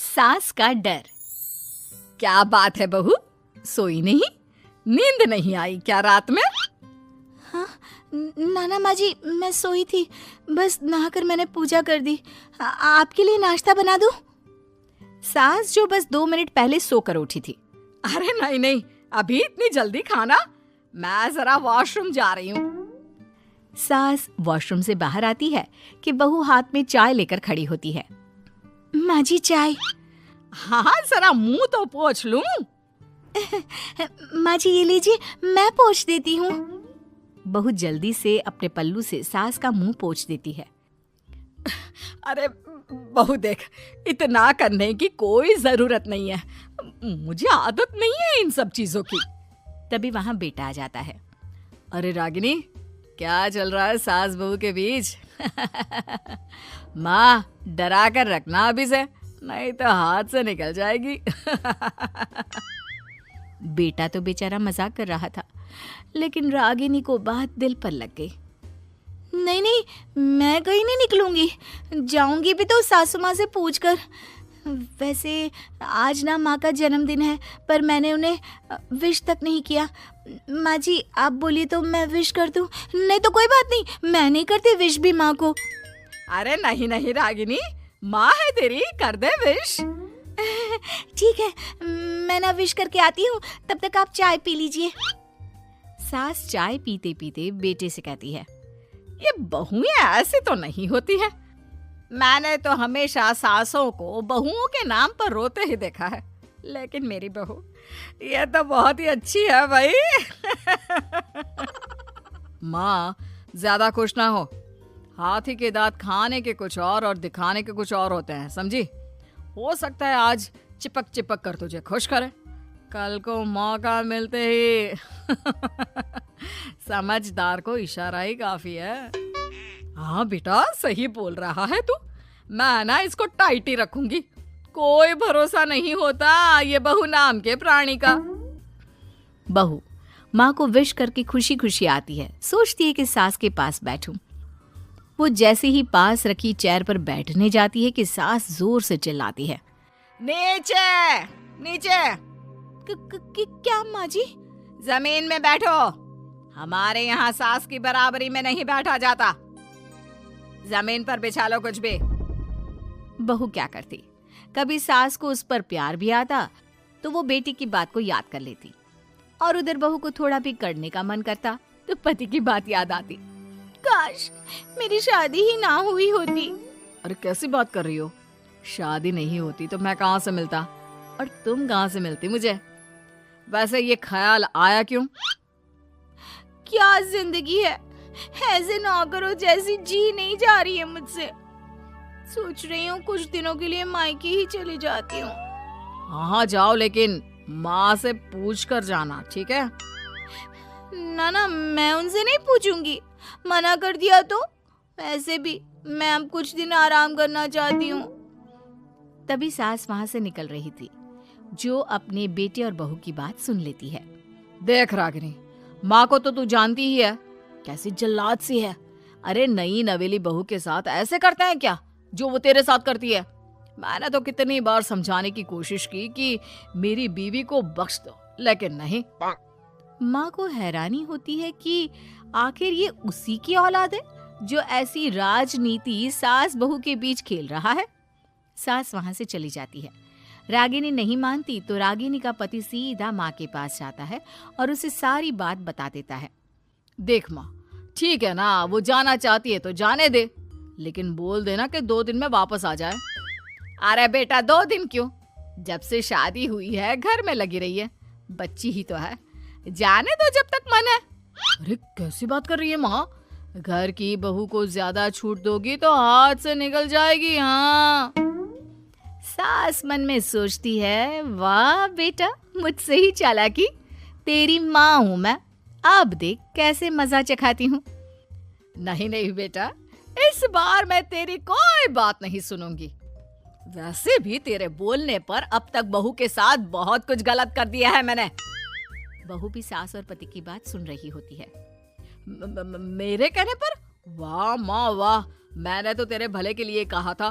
सास का डर। क्या बात है बहू, सोई नहीं? नींद नहीं आई क्या रात में? हाँ नाना माँ जी, मैं सोई थी, बस नहाकर मैंने पूजा कर दी। आपके लिए नाश्ता बना दूं? सास जो बस 2 मिनट पहले सोकर उठी थी। अरे नहीं नहीं, अभी इतनी जल्दी खाना? मैं जरा वॉशरूम जा रही हूँ। सास वॉशरूम से बाहर आती है कि बहू हाथ में चाय लेकर खड़ी होती है। माँ जी चाय। हाँ जरा मुंह तो पोंछ लूं। माँ जी ये लीजिए, मैं पोंछ देती हूँ। बहू जल्दी से अपने पल्लू से सास का मुंह पोंछ देती है। अरे बहू देख, इतना करने की कोई जरूरत नहीं है, मुझे आदत नहीं है इन सब चीजों की। तभी वहां बेटा आ जाता है। अरे रागिनी, क्या चल रहा है सास बहू के बीच? माँ डरा कर रखना अभी से, नहीं तो हाथ से निकल जाएगी। बेटा तो बेचारा मजाक कर रहा था, लेकिन रागिनी को बात दिल पर लग गई। नहीं नहीं, मैं कहीं नहीं निकलूंगी, जाऊंगी भी तो सासू माँ से पूछकर। वैसे आज ना माँ का जन्मदिन है, पर मैंने उन्हें विश तक नहीं किया। माँ जी आप बोलिए तो मैं विश कर दूं? नहीं तो कोई बात नहीं, मैं नहीं करती विश भी माँ को। अरे नहीं नहीं रागिनी, माँ है तेरी, कर दे विश। ठीक है, मैं ना विश करके आती हूँ, तब तक आप चाय पी लीजिए। सास चाय पीते पीते बेटे से कहती है, ये बहुएं ऐसी तो नहीं होती है। मैंने तो हमेशा सासों को बहुओं के नाम पर रोते ही देखा है, लेकिन मेरी बहू ये तो बहुत ही अच्छी है भाई। माँ ज्यादा खुश ना हो, हाथी के दांत खाने के कुछ और दिखाने के कुछ और होते हैं, समझी? हो सकता है आज चिपक चिपक कर तुझे खुश करे, कल को मौका मिलते ही समझदार को इशारा ही काफी है। हाँ बेटा सही बोल रहा है तू, मैं ना इसको टाइट ही रखूंगी, कोई भरोसा नहीं होता ये बहू नाम के प्राणी का। बहू माँ को विश करके खुशी खुशी आती है, सोचती है कि सास के पास बैठूं। वो जैसे ही पास रखी चेयर पर बैठने जाती है कि सास जोर से चिल्लाती है, नीचे नीचे। क्या माँ जी? जमीन में बैठो, हमारे यहाँ सास की बराबरी में नहीं बैठा जाता, जमीन पर बिछा लो कुछ भी। बहू क्या करती, कभी सास को उस पर प्यार भी आता तो वो बेटी की बात को याद कर लेती, और उधर बहू को थोड़ा भी करने का मन करता तो पति की बात याद आती। काश मेरी शादी ही ना हुई होती। अरे कैसी बात कर रही हो, शादी नहीं होती तो मैं कहाँ से मिलता और तुम कहाँ से मिलती मुझे? वैसे ये ख्याल आया क्यों? क्या जिंदगी है, ऐसे नौकरों जैसी जी नहीं जा रही है मुझसे। सोच रही हूँ कुछ दिनों के लिए मायके ही चली जाती हूँ। हाँ जाओ, लेकिन माँ से पूछ कर जाना, ठीक है? ना मैं उनसे नहीं पूछूंगी, मना कर दिया तो। वैसे भी मैं अब कुछ दिन आराम करना चाहती हूँ। तभी सास वहां से निकल रही थी, जो अपने बेटे और बहू की बात सुन लेती है। देख रागिनी, माँ को तो तू जानती ही है, कैसी जल्लाद सी है। अरे नई नवेली बहू के साथ ऐसे करते हैं क्या जो वो तेरे साथ करती है? मैंने तो कितनी बार समझाने की कोशिश की कि मेरी बीवी को बख्श दो, लेकिन नहीं। माँ को हैरानी होती है कि आखिर ये उसी की औलाद है जो ऐसी राजनीति सास बहू के बीच खेल रहा है। सास वहां से चली जाती है। रागिनी नहीं मानती तो रागिनी का पति सीधा माँ के पास जाता है और उसे सारी बात बता देता है। देख माँ, ठीक है ना, वो जाना चाहती है तो जाने दे, लेकिन बोल देना कि 2 दिन में वापस आ जाए। अरे बेटा 2 दिन क्यों, जब से शादी हुई है घर में लगी रही है, बच्ची ही तो है, जाने दो जब तक मन है। अरे कैसी बात कर रही है माँ, घर की बहू को ज्यादा छूट दोगी तो हाथ से निकल जाएगी। हाँ, सास मन में सोचती है, वाह बेटा मुझसे ही चालाकी, तेरी माँ हूं मैं, अब देख कैसे मजा चखाती हूँ। नहीं नहीं बेटा, इस बार मैं तेरी कोई बात नहीं सुनूंगी। वैसे भी तेरे बोलने पर अब तक बहू के साथ बहुत कुछ गलत कर दिया है मैंने। बहू भी सास और पति की बात सुन रही होती है। मेरे कहने पर? वाह माँ वाह, मैंने तो तेरे भले के लिए कहा था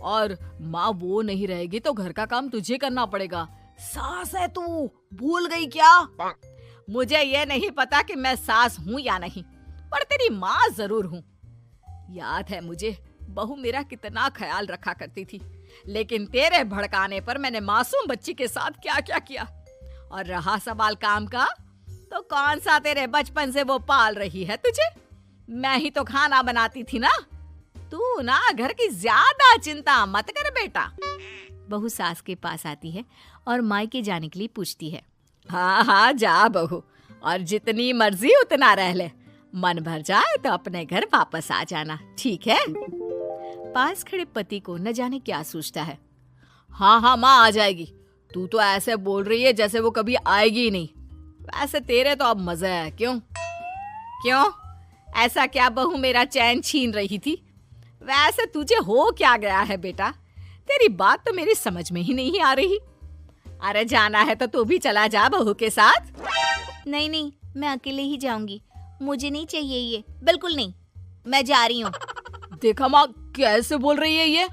और माँ वो नहीं रहेगी तो घर का काम तुझे करना पड़ेगा। सास है तू, भूल गई क्या? मुझे ये नहीं पता कि मैं सास हूँ या नहीं, पर तेरी माँ जरूर हूँ। याद है मुझे बहू मेरा कितना ख्याल रखा करती थी, लेकिन तेरे भड़काने पर मैंने मासूम बच्ची के साथ क्या क्या किया। और रहा सवाल काम का, तो कौन सा तेरे बचपन से वो पाल रही है तुझे? मैं ही तो खाना बनाती थी ना। तू ना घर की ज्यादा चिंता मत कर बेटा। बहू सास के पास आती है और मायके जाने के लिए पूछती है। हाँ हाँ जा बहू, और जितनी मर्जी उतना रह ले। मन भर जाए तो अपने घर वापस आ जाना, ठीक है? पास खड़े पति को न जाने क्या सोचता है। हाँ हाँ माँ आ जाएगी। तू तो ऐसे बोल रही है जैसे वो कभी आएगी ही नहीं। वैसे तेरे तो अब मजे है। क्यों क्यों ऐसा क्या बहू मेरा चैन छीन रही थी? वैसे तुझे हो क्या गया है बेटा? तेरी बात तो मेरी समझ में ही नहीं आ रही। अरे जाना है तो तू भी चला जा बहू के साथ। नहीं नहीं, मैं अकेले ही जाऊंगी। मुझे नहीं चाहिए ये, बिल्कुल नहीं। मैं जा रही हूँ। देखा माँ कैसे बोल रही है ये।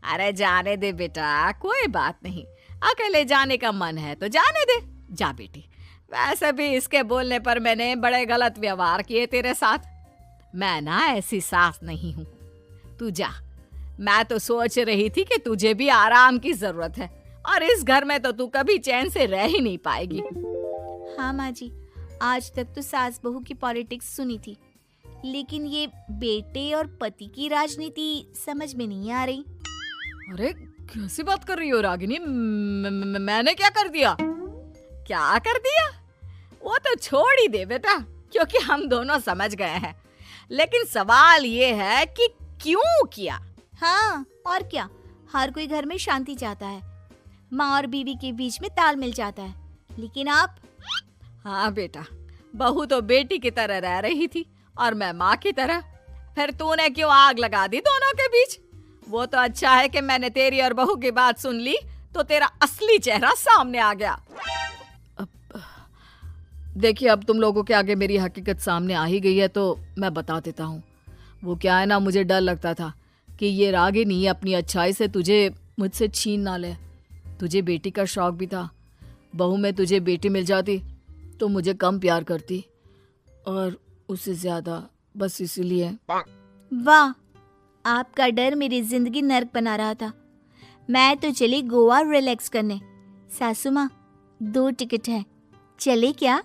अरे जाने दे बेटा, कोई बात नहीं। अकेले जाने का मन है तो जाने दे। जा बेटी। वैसे भी इसके बोलने पर मैंने बड़े गलत व्यवहार किए तेरे साथ। मैं ना ऐसी सास नहीं हूँ। तू जा। मैं तो सोच रही थी कि तुझे भी आराम की जरूरत है, और इस घर में तो तू कभी चैन से रह ही नहीं पाएगी। हाँ माँ जी, आज तक तो सास बहू की पॉलिटिक्स सुनी थी, लेकिन ये बेटे और पति की राजनीति समझ में नहीं आ रही। अरे कैसी बात कर रही हो रागिनी? मैंने क्या कर दिया? क्या कर दिया? वो तो छोड़ ही दे बेटा, क्योंकि हम दोनों समझ गए हैं। लेकिन सवाल ये है कि क्यों किया? हाँ और क्या, हर कोई घर में शांति चाहता है, माँ और बीवी के बीच में तालमेल चाहता है, लेकिन आप? हाँ बेटा, बहू तो बेटी की तरह रह रही थी और मैं माँ की तरह। फिर तूने क्यों आग लगा दी दोनों के बीच? वो तो अच्छा है कि मैंने तेरी और बहू की बात सुन ली, तो तेरा असली चेहरा सामने आ गया। देखिए, अब तुम लोगों के आगे मेरी हकीकत सामने आ ही गई है तो मैं बता देता हूँ। वो क्या है ना, मुझे डर लगता था कि ये रागिनी अपनी अच्छाई से तुझे मुझसे छीन ना ले। तुझे बेटी का शौक भी था। बहू में तुझे बेटी मिल जाती तो मुझे कम प्यार करती, और उससे ज्यादा, बस इसीलिए। वाह, आपका डर मेरी जिंदगी नर्क बना रहा था। मैं तो चली गोवा रिलैक्स करने। सासू माँ, 2 टिकट है, चले क्या?